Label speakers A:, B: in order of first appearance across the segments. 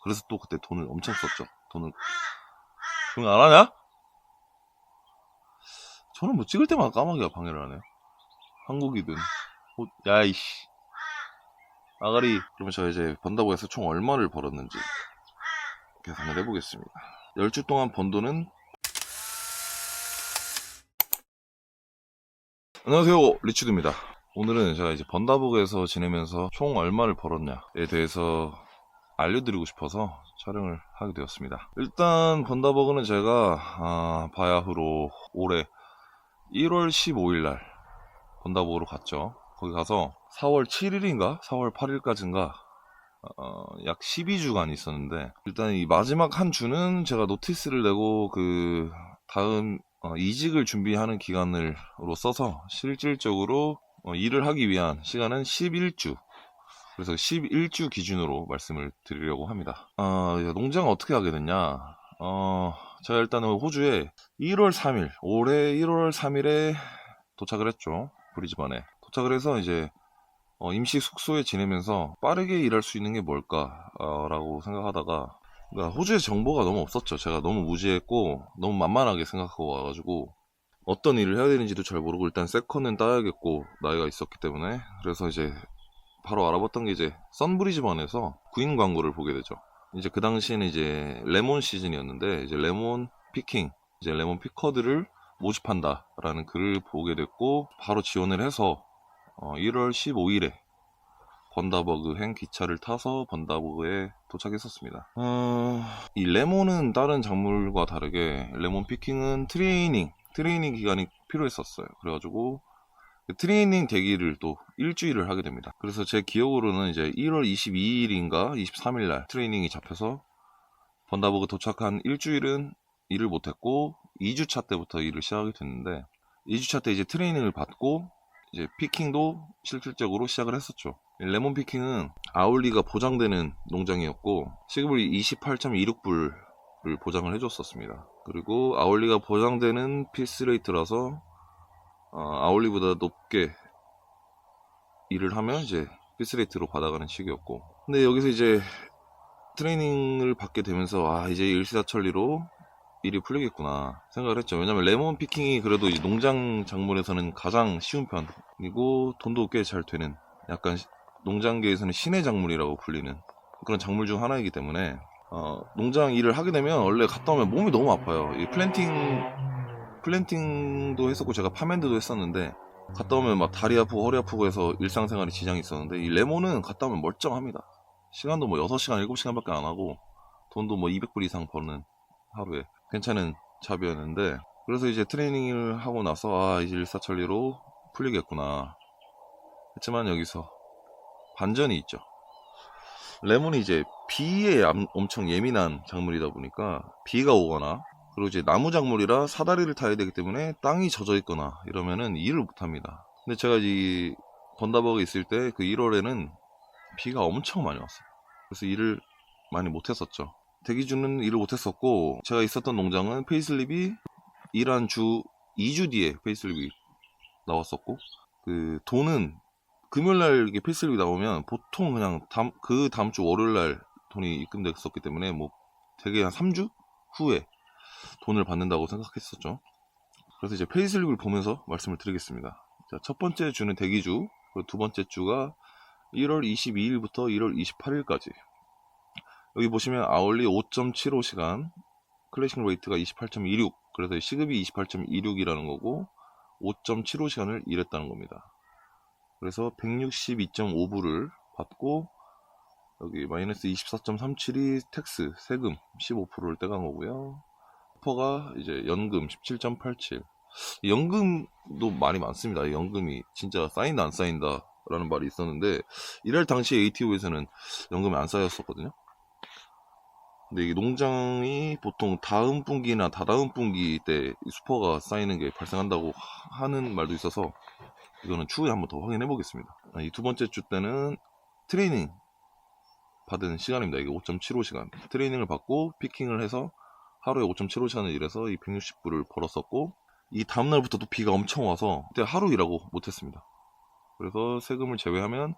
A: 그래서 또 그때 돈을 엄청 썼죠. 돈을. 조용 안 하냐? 저는 뭐 찍을 때마다 까마귀가 방해를 하네요. 한국이든. 야이씨. 아가리. 그러면 제가 이제 번다고 해서 총 얼마를 벌었는지 계산을 해보겠습니다. 10주 동안 번 돈은 안녕하세요, 리치드입니다. 오늘은 제가 이제 번다복에서 지내면서 총 얼마를 벌었냐에 대해서 알려드리고 싶어서 촬영을 하게 되었습니다. 일단 번다버그는 제가 바야흐로 올해 1월 15일날 번다버그로 갔죠. 거기 가서 4월 7일인가 4월 8일까지인가 약 12주간 있었는데, 일단 이 마지막 한 주는 제가 노티스를 내고 그 다음 이직을 준비하는 기간으로 써서 실질적으로 일을 하기 위한 시간은 11주. 그래서 11주 기준으로 말씀을 드리려고 합니다. 농장을 어떻게 하게 됐냐? 제가 일단은 호주에 1월 3일, 올해 1월 3일에 도착을 했죠. 브리즈번에. 도착을 해서 이제 임시 숙소에 지내면서 빠르게 일할 수 있는 게 뭘까라고 생각하다가, 그러니까 호주에 정보가 너무 없었죠. 제가 너무 무지했고 너무 만만하게 생각하고 와가지고 어떤 일을 해야 되는지도 잘 모르고 일단 세컨은 따야겠고 나이가 있었기 때문에, 그래서 이제 바로 알아봤던 게 이제 선브리즈번에서 구인 광고를 보게 되죠. 이제 그 당시에는 이제 레몬 시즌이었는데, 이제 레몬 피킹, 이제 레몬 피커들을 모집한다라는 글을 보게 됐고 바로 지원을 해서 1월 15일에 번다버그행 기차를 타서 번다버그에 도착했었습니다. 이 레몬은 다른 작물과 다르게 레몬 피킹은 트레이닝 기간이 필요했었어요. 그래가지고 트레이닝 대기를 또 일주일을 하게 됩니다. 그래서 제 기억으로는 이제 1월 22일인가 23일날 트레이닝이 잡혀서 번다버그 도착한 일주일은 일을 못했고 2주차 때부터 일을 시작하게 됐는데, 2주차 때 이제 트레이닝을 받고 이제 피킹도 실질적으로 시작을 했었죠. 레몬 피킹은 아울리가 보장되는 농장이었고 시급을 28.26불을 보장을 해줬었습니다. 그리고 아울리가 보장되는 피스레이트라서 아울리보다 높게 일을 하면 이제 피스레이트로 받아가는 식이었고, 근데 여기서 이제 트레이닝을 받게 되면서 이제 일사천리로 일이 풀리겠구나 생각을 했죠. 왜냐면 레몬 피킹이 그래도 이제 농장 작물에서는 가장 쉬운 편이고 돈도 꽤 잘 되는, 약간 농장계에서는 신의 작물이라고 불리는 그런 작물 중 하나이기 때문에 농장 일을 하게 되면 원래 갔다 오면 몸이 너무 아파요. 이 플랜팅도 했었고 제가 파맨드도 했었는데, 갔다 오면 막 다리 아프고 허리 아프고 해서 일상생활에 지장이 있었는데, 이 레몬은 갔다 오면 멀쩡합니다. 시간도 뭐 6시간 7시간밖에 안 하고 돈도 뭐 200불 이상 버는 하루에 괜찮은 잡이었는데, 그래서 이제 트레이닝을 하고 나서 이제 일사천리로 풀리겠구나 했지만 여기서 반전이 있죠. 레몬이 이제 비에 엄청 예민한 작물이다 보니까 비가 오거나, 그리고 이제 나무 작물이라 사다리를 타야 되기 때문에 땅이 젖어 있거나 이러면은 일을 못 합니다. 근데 제가 이 번다버그에 있을 때 그 1월에는 비가 엄청 많이 왔어요. 그래서 일을 많이 못 했었죠. 대기주는 일을 못 했었고, 제가 있었던 농장은 페이슬립이 일한 주 2주 뒤에 페이슬립이 나왔었고, 그 돈은 금요일날 이게 페이슬립이 나오면 보통 그냥 그 다음 주 월요일날 돈이 입금됐었기 때문에 뭐 되게 한 3주 후에 돈을 받는다고 생각했었죠. 그래서 이제 페이슬립을 보면서 말씀을 드리겠습니다. 자, 첫 번째 주는 대기주, 그리고 두 번째 주가 1월 22일부터 1월 28일까지. 여기 보시면 아울리 5.75시간, 클래식 레이트가 28.26, 그래서 시급이 28.26이라는 거고 5.75시간을 일했다는 겁니다. 그래서 162.5불을 받고, 여기 마이너스 24.37이 텍스, 세금 15%를 떼간 거고요. 퍼가 이제 연금 17.87. 연금도 많이 많습니다. 연금이 진짜 쌓인다 안 쌓인다 라는 말이 있었는데, 일할 당시 ATO에서는 연금이 안 쌓였었거든요. 근데 이게 농장이 보통 다음 분기나 다다음 분기 때 수퍼가 쌓이는 게 발생한다고 하는 말도 있어서 이거는 추후에 한번 더 확인해 보겠습니다. 이 두 번째 주 때는 트레이닝 받은 시간입니다. 이게 5.75시간 트레이닝을 받고 피킹을 해서 하루에 5.75시간을 일해서 이 160불을 벌었었고, 이 다음날부터 또 비가 엄청 와서 그때 하루 일하고 못했습니다. 그래서 세금을 제외하면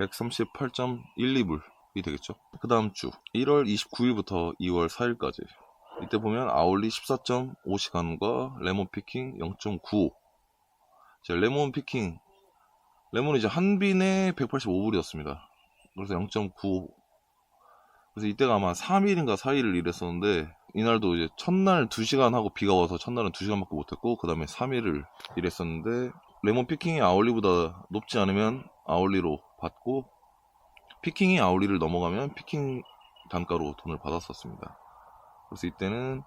A: 138.12불 되겠죠. 그 다음 주 1월 29일부터 2월 4일까지 이때 보면 아울리 14.5시간과 레몬 피킹 0.95. 레몬 피킹, 레몬은 이제 한 빈에 185불이었습니다. 그래서 0.95. 그래서 이때가 아마 3일인가 4일을 일했었는데, 이날도 이제 첫날 2시간 하고 비가 와서 첫날은 2시간밖에 못했고, 그 다음에 3일을 일했었는데, 레몬 피킹이 아울리보다 높지 않으면 아울리로 받고, 피킹이 아울리를 넘어가면 피킹 단가로 돈을 받았었습니다. 그래서 이때는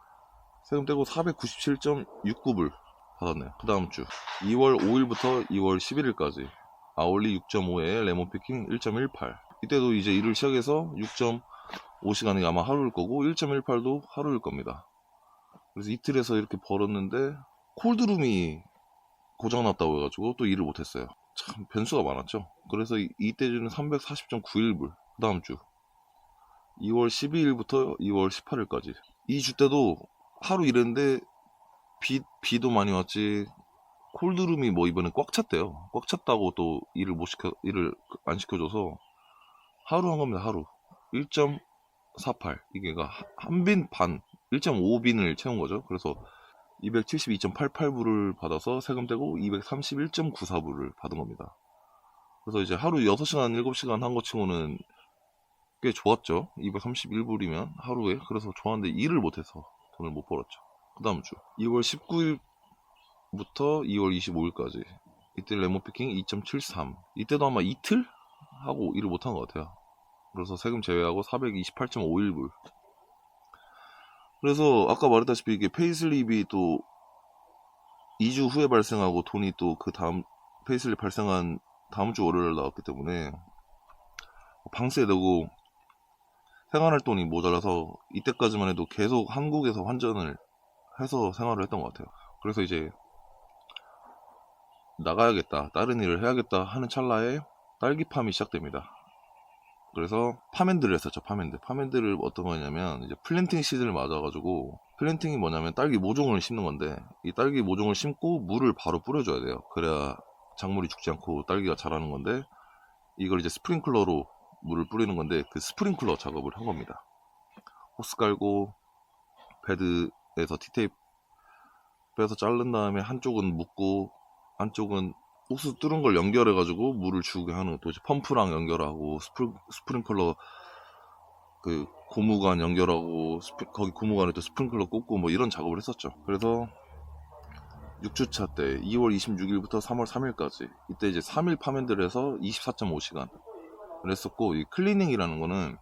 A: 세금 떼고 497.69불 받았네요. 그 다음 주 2월 5일부터 2월 11일까지 아울리 6.5에 레몬 피킹 1.18. 이때도 이제 일을 시작해서 6.5시간이 아마 하루일 거고 1.18도 하루일 겁니다. 그래서 이틀에서 이렇게 벌었는데 콜드룸이 고장났다고 해가지고 또 일을 못했어요. 참 변수가 많았죠. 그래서 이때 주는 340.91불. 그 다음 주 2월 12일부터 2월 18일까지 이 주 때도 하루 일했는데 비도 많이 왔지. 콜드룸이 뭐 이번에 꽉 찼대요. 꽉 찼다고 또 일을 안 시켜줘서 하루 한 겁니다. 하루 1.48. 이게 한 빈 반 1.5빈을 채운 거죠. 그래서 272.88불을 받아서 세금 떼고 231.94불을 받은 겁니다. 그래서 이제 하루 6시간 7시간 한 거 치고는 꽤 좋았죠. 231불이면 하루에. 그래서 좋았는데 일을 못해서 돈을 못 벌었죠. 그 다음 주 2월 19일부터 2월 25일까지 이때 레몬피킹 2.73. 이때도 아마 이틀 하고 일을 못한 것 같아요. 그래서 세금 제외하고 428.51불. 그래서 아까 말했다시피 이게 페이슬립이 또 2주 후에 발생하고 돈이 또 그 다음 페이슬립 발생한 다음 주 월요일 나왔기 때문에 방세 내고 생활할 돈이 모자라서 이때까지만 해도 계속 한국에서 환전을 해서 생활을 했던 것 같아요. 그래서 이제 나가야겠다, 다른 일을 해야겠다 하는 찰나에 딸기팜이 시작됩니다. 그래서 파맨드를 했었죠. 파맨드를 어떤 거냐면 이제 플랜팅 시즌을 맞아가지고, 플랜팅이 뭐냐면 딸기 모종을 심는 건데, 이 딸기 모종을 심고 물을 바로 뿌려줘야 돼요. 그래야 작물이 죽지 않고 딸기가 자라는 건데, 이걸 이제 스프링클러로 물을 뿌리는 건데 그 스프링클러 작업을 한 겁니다. 호스 깔고 베드에서 티테이프 빼서 자른 다음에 한쪽은 묶고 한쪽은 호스 뚫은 걸 연결해가지고 물을 주게 하는, 또 이제 펌프랑 연결하고 스프링클러 그 고무관 연결하고 거기 고무관에 또 스프링클러 꽂고 뭐 이런 작업을 했었죠. 그래서 6주차 때 2월 26일부터 3월 3일까지 이때 이제 3일 파맨드를 해서 24.5시간 했었고, 이 클리닝이라는 거는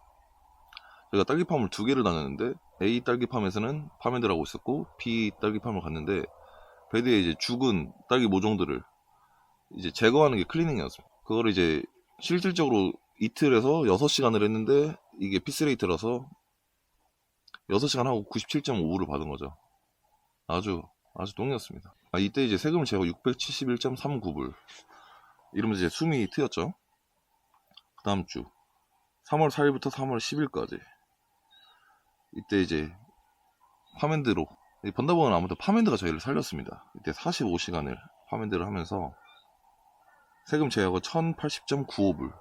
A: 제가 딸기팜을 2개를 다녔는데 A 딸기팜에서는 파맨드를 하고 있었고 B 딸기팜을 갔는데 베드에 이제 죽은 딸기 모종들을 이제 제거하는 게 클리닝이었습니다. 그걸 이제 실질적으로 이틀에서 6시간을 했는데 이게 피스레이트라서 6시간 하고 97.5불을 받은 거죠. 아주 똥이었습니다. 이때 이제 세금을 제고 671.39불. 이러면서 이제 숨이 트였죠. 그 다음 주 3월 4일부터 3월 10일까지 이때 이제 파맨드로, 번다버는 아무튼 파맨드가 저희를 살렸습니다. 이때 45시간을 파맨드를 하면서 세금 제하고 1080.95불,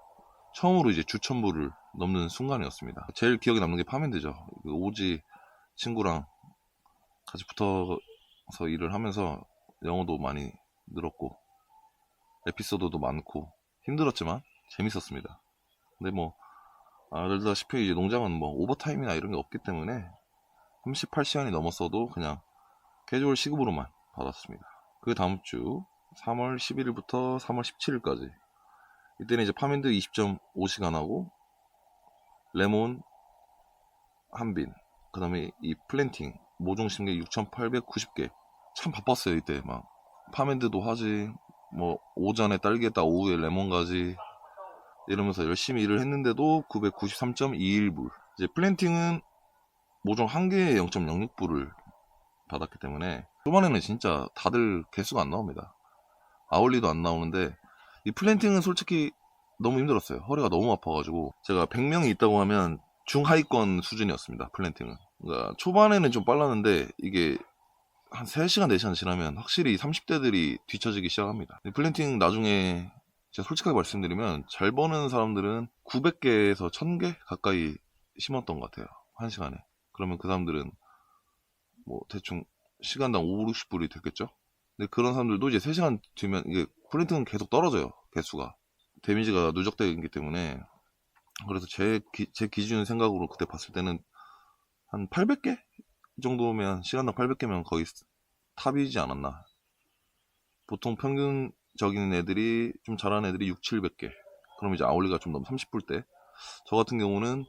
A: 처음으로 이제 주 1000불을 넘는 순간이었습니다. 제일 기억에 남는 게 파맨드죠. 그 오지 친구랑 같이 붙어서 일을 하면서 영어도 많이 늘었고 에피소드도 많고 힘들었지만 재밌었습니다. 근데 뭐 알다시피 이제 농장은 뭐 오버타임이나 이런 게 없기 때문에 38시간이 넘었어도 그냥 캐주얼 시급으로만 받았습니다. 그 다음 주 3월 11일부터 3월 17일까지 이때는 이제 파맨드 20.5시간하고 레몬 한빈, 그 다음에 이 플랜팅 모종 심기 6,890개. 참 바빴어요. 이때 막 파맨드도 하지, 뭐 오전에 딸기 했다 오후에 레몬 가지 이러면서 열심히 일을 했는데도 993.21불. 이제 플랜팅은 모종 한 개에 0.06불을 받았기 때문에 초반에는 진짜 다들 개수가 안 나옵니다. 아울리도 안 나오는데 이 플랜팅은 솔직히 너무 힘들었어요. 허리가 너무 아파가지고 제가 100명이 있다고 하면 중하위권 수준이었습니다. 플랜팅은. 그러니까 초반에는 좀 빨랐는데 이게 한 3시간 4시간 지나면 확실히 30대들이 뒤처지기 시작합니다. 플랜팅 나중에 제가 솔직하게 말씀드리면 잘 버는 사람들은 900개에서 1000개 가까이 심었던 것 같아요. 1시간에. 그러면 그 사람들은 뭐 대충 시간당 5, 60불이 됐겠죠? 근데 그런 사람들도 이제 3시간 뒤면 이게 플랜팅은 계속 떨어져요. 개수가. 데미지가 누적되기 때문에. 그래서 제 기준 생각으로 그때 봤을 때는 한 800개? 이 정도면, 시간당 800개면 거의 탑이지 않았나. 보통 평균적인 애들이, 좀 잘하는 애들이 6, 700개. 그럼 이제 아울리가 좀 넘어 30불 때. 저 같은 경우는,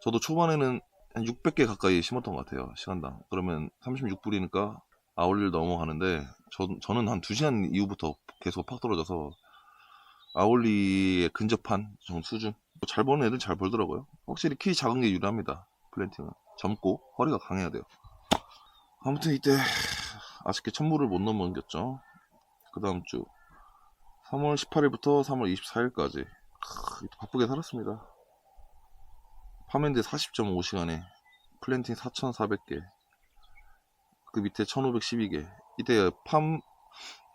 A: 저도 초반에는 한 600개 가까이 심었던 것 같아요. 시간당. 그러면 36불이니까 아울리를 넘어가는데, 저는 한 2시간 이후부터 계속 팍 떨어져서, 아울리에 근접한 정도 수준. 잘 버는 애들 잘 벌더라고요. 확실히 키 작은 게 유리합니다. 플랜팅은. 젊고, 허리가 강해야 돼요. 아무튼 이때, 아쉽게 1000불을 못 넘겼죠. 그 다음 주 3월 18일부터 3월 24일까지 바쁘게 살았습니다. 파맨드 40.5시간에 플랜팅 4400개, 그 밑에 1512개. 이때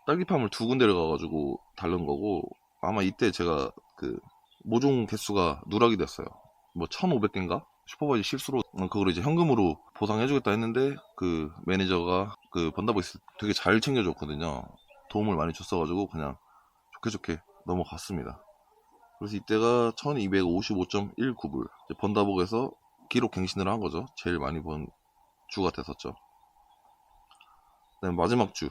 A: 딸기팜을 2군데를 가가지고 다른 거고, 아마 이때 제가 그 모종 개수가 누락이 됐어요. 뭐 1500개인가? 슈퍼바이저 실수로 그걸 이제 현금으로 보상해주겠다 했는데, 그 매니저가 그 번다보이스 되게 잘 챙겨줬거든요. 도움을 많이 줬어가지고 그냥 좋게 넘어갔습니다. 그래서 이때가 1255.19불, 번다복에서 기록 갱신을 한 거죠. 제일 많이 번 주가 됐었죠. 그다음에 마지막 주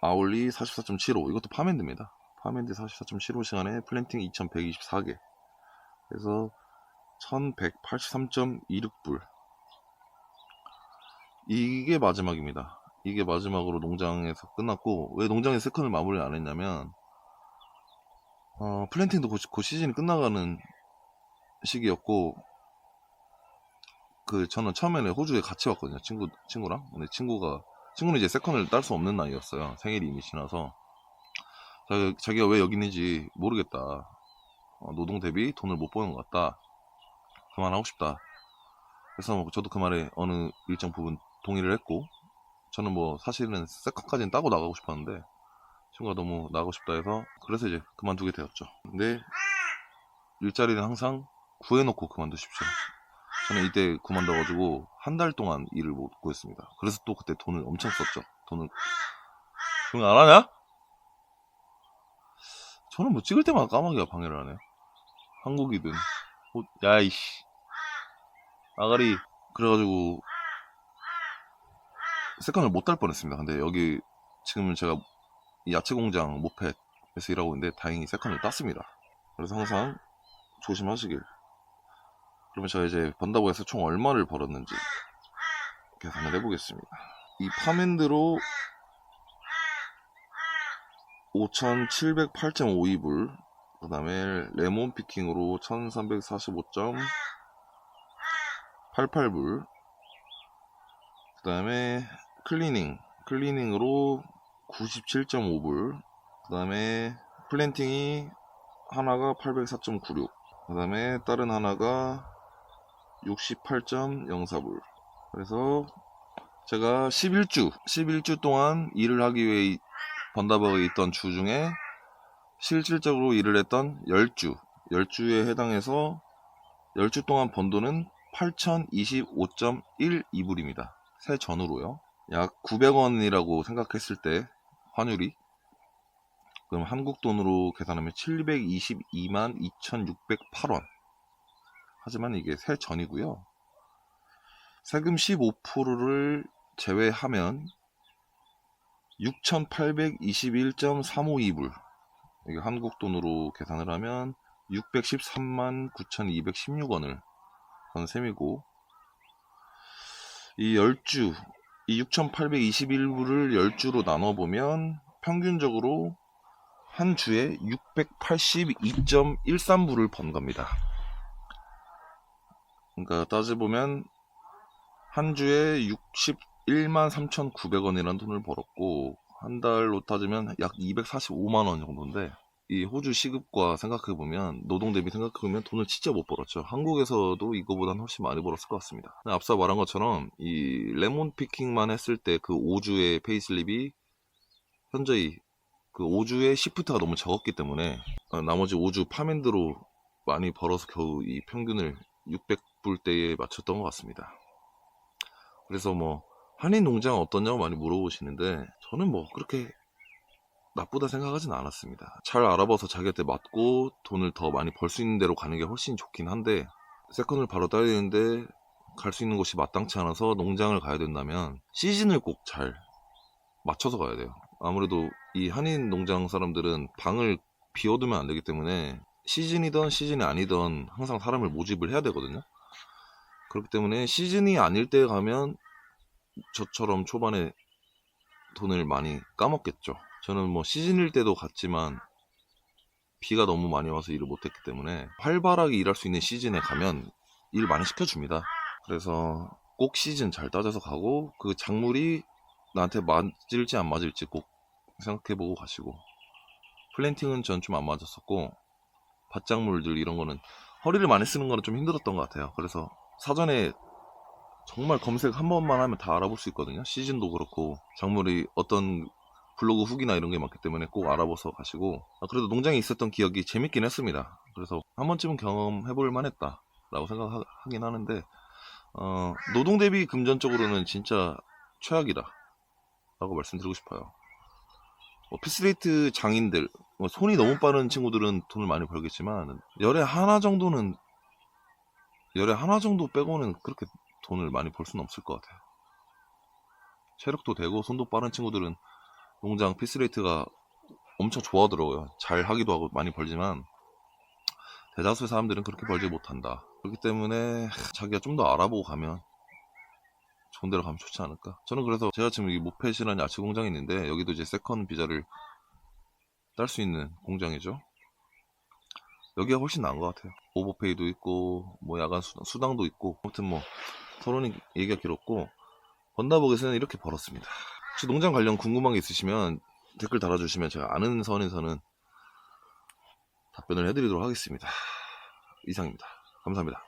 A: 아울리 44.75, 이것도 파맨드입니다. 파맨드 44.75시간에 플랜팅 2124개, 그래서 1183.26불. 이게 마지막입니다. 이게 마지막으로 농장에서 끝났고, 왜 농장에서 세컨을 마무리 안 했냐면, 플랜팅도 곧 시즌이 끝나가는 시기였고, 저는 처음에는 호주에 같이 왔거든요. 친구랑. 근데 친구는 이제 세컨을 딸 수 없는 나이였어요. 생일이 이미 지나서. 자기가 왜 여기 있는지 모르겠다. 노동 대비 돈을 못 버는 것 같다. 그만하고 싶다. 그래서 저도 그 말에 어느 일정 부분 동의를 했고, 저는 뭐 사실은 세컨까지는 따고 나가고 싶었는데, 친구가 너무 나가고 싶다 해서, 그래서 이제 그만두게 되었죠. 근데 일자리는 항상 구해놓고 그만두십시오. 저는 이때 그만둬가지고 한 달 동안 일을 못 구했습니다. 그래서 또 그때 돈을 엄청 썼죠. 돈을. 조용히 안 하냐? 저는 뭐 찍을 때마다 까마귀가 방해를 하네요. 한국이든. 야이씨. 아가리. 그래가지고 세컨을 못 딸 뻔했습니다. 근데 여기 지금은 제가 야채 공장 모펫에서 일하고 있는데 다행히 세컨을 땄습니다. 그래서 항상 조심하시길. 그러면 제가 이제 번다고 해서 총 얼마를 벌었는지 계산을 해보겠습니다. 이 파맨드로 5708.52불, 그 다음에 레몬 피킹으로 1345.88불, 그 다음에 클리닝으로 97.5불, 그 다음에 플랜팅이 하나가 804.96, 그 다음에 다른 하나가 68.04불. 그래서 제가 11주 동안 일을 하기 위해 번다버그에 있던 주 중에 실질적으로 일을 했던 10주에 해당해서 10주 동안 번 돈은 8025.12불입니다. 세 전후로요. 약 900원이라고 생각했을 때 환율이, 그럼 한국 돈으로 계산하면 722만 2608원. 하지만 이게 세 전이고요. 세금 15%를 제외하면 6821.352불. 이게 한국 돈으로 계산을 하면 613만 9216원을 건 셈이고, 이 6821불을 10주로 나눠보면 평균적으로 한 주에 682.13불을 번 겁니다. 그러니까 따져보면 한 주에 61만 3,900원이라는 돈을 벌었고, 한 달로 따지면 약 245만원 정도인데, 이 호주 시급과 생각해보면, 노동 대비 생각해보면 돈을 진짜 못 벌었죠. 한국에서도 이거보다는 훨씬 많이 벌었을 것 같습니다. 앞서 말한 것처럼 이 레몬 피킹만 했을 때 그 5주의 페이슬립이 현저히 그 5주에 시프트가 너무 적었기 때문에 나머지 5주 파맨드로 많이 벌어서 겨우 이 평균을 600불대에 맞췄던 것 같습니다. 그래서 뭐 한인 농장 어떠냐고 많이 물어보시는데 저는 뭐 그렇게 나쁘다 생각하진 않았습니다. 잘 알아봐서 자기한테 맞고 돈을 더 많이 벌 수 있는 데로 가는 게 훨씬 좋긴 한데 세컨을 바로 따야 되는데 갈 수 있는 곳이 마땅치 않아서 농장을 가야 된다면 시즌을 꼭 잘 맞춰서 가야 돼요. 아무래도 이 한인 농장 사람들은 방을 비워두면 안 되기 때문에 시즌이든 시즌이 아니든 항상 사람을 모집을 해야 되거든요. 그렇기 때문에 시즌이 아닐 때 가면 저처럼 초반에 돈을 많이 까먹겠죠. 저는 뭐 시즌일 때도 갔지만 비가 너무 많이 와서 일을 못했기 때문에 활발하게 일할 수 있는 시즌에 가면 일 많이 시켜줍니다. 그래서 꼭 시즌 잘 따져서 가고 그 작물이 나한테 맞을지 안 맞을지 꼭 생각해보고 가시고, 플랜팅은 전 좀 안 맞았었고 밭작물들 이런 거는 허리를 많이 쓰는 거는 좀 힘들었던 것 같아요. 그래서 사전에 정말 검색 한 번만 하면 다 알아볼 수 있거든요. 시즌도 그렇고 작물이 어떤 블로그 후기나 이런 게 많기 때문에 꼭 알아봐서 가시고, 그래도 농장에 있었던 기억이 재밌긴 했습니다. 그래서 한 번쯤은 경험해볼 만했다 라고 생각하긴 하는데 노동 대비 금전적으로는 진짜 최악이다 라고 말씀드리고 싶어요. 피스레이트 장인들, 손이 너무 빠른 친구들은 돈을 많이 벌겠지만 열에 하나 정도 빼고는 그렇게 돈을 많이 벌 수는 없을 것 같아요. 체력도 되고 손도 빠른 친구들은 농장 피스레이트가 엄청 좋아하더라고요. 잘 하기도 하고 많이 벌지만 대다수의 사람들은 그렇게 벌지 못한다. 그렇기 때문에 자기가 좀 더 알아보고 가면 좋은 데로 가면 좋지 않을까. 저는 그래서 제가 지금 이 모펫이라는 야채 공장이 있는데 여기도 이제 세컨 비자를 딸 수 있는 공장이죠. 여기가 훨씬 나은 것 같아요. 오버페이도 있고 뭐 야간 수당도 있고, 아무튼 뭐 토론이 얘기가 길었고 번다복에서는 이렇게 벌었습니다. 혹시 농장 관련 궁금한 게 있으시면 댓글 달아주시면 제가 아는 선에서는 답변을 해드리도록 하겠습니다. 이상입니다. 감사합니다.